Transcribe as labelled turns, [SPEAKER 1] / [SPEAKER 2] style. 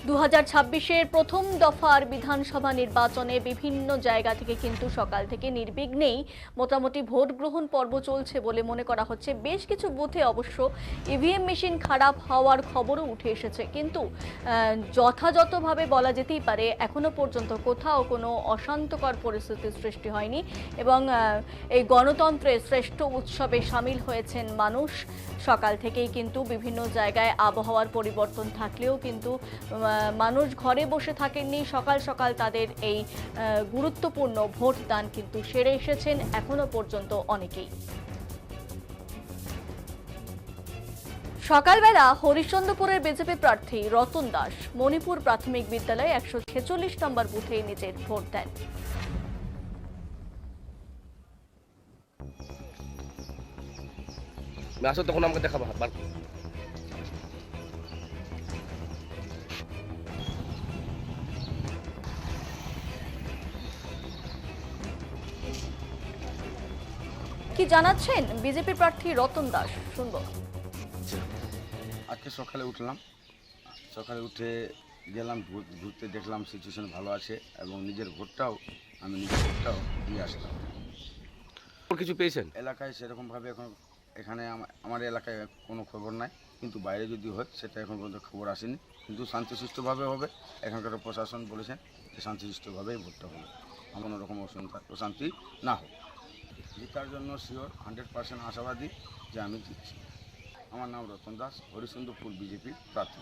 [SPEAKER 1] 2026-এর প্রথম দফার বিধানসভা নির্বাচনে বিভিন্ন জায়গা থেকে কিন্তু সকাল থেকে নির্বিঘ্নেই মোটামুটি ভোট গ্রহণ পর্ব চলছে বলে মনে করা হচ্ছে। বেশ কিছু বুথে অবশ্য ইভিএম মেশিন খারাপ হওয়ার খবরও উঠে এসেছে, কিন্তু যথাযথভাবে বলা যেতেই পারে এখনো পর্যন্ত কোথাও কোনো অশান্তকর পরিস্থিতির সৃষ্টি হয়নি এবং এই গণতন্ত্রের শ্রেষ্ঠ উৎসবে সামিল হয়েছেন মানুষ। সকাল থেকেই কিন্তু বিভিন্ন জায়গায় আবহাওয়ার পরিবর্তন থাকলেও কিন্তু মানুষ ঘরে বসে থাকেননি। সকাল সকাল তাদের এই গুরুত্বপূর্ণ ভোট দান কিন্তু সেরে এসেছেন এখনো পর্যন্ত অনেকেই। সকালবেলা হরিশ্চন্দ্রপুরের বিজেপি প্রার্থী রতন দাস মণিপুর প্রাথমিক বিদ্যালয়ে 146 নম্বর বুথে নিজের ভোট দেন।
[SPEAKER 2] আসো তখন আমাকে দেখাবো।
[SPEAKER 1] কি জানাচ্ছেন বিজেপি প্রার্থী রতন দাস, শুনবো।
[SPEAKER 3] আজকে সকালে উঠে গেলাম ঘুরতে, দেখলাম সিচুয়েশন ভালো আছে এবং নিজের ভোটটাও দিয়ে আসলাম।
[SPEAKER 2] কিছু পেয়েছেন
[SPEAKER 3] এলাকায় সেরকমভাবে এখানে আমার এলাকায় কোনো খবর নাই, কিন্তু বাইরে যদি হয় সেটা এখন পর্যন্ত খবর আসেনি, কিন্তু শান্তিসুষ্ঠুভাবে হবে। এখানকার প্রশাসন বলেছেন যে শান্তিসুষ্ঠুভাবেই ভোটটা হবে, কোনো রকম অশান্তি না হোক। জেতার জন্য শিওর 100% আশাবাদী যে আমি জিতছি। আমার নাম রতন দাস, হরিশ্চন্দ্রপুর বিজেপি প্রার্থী।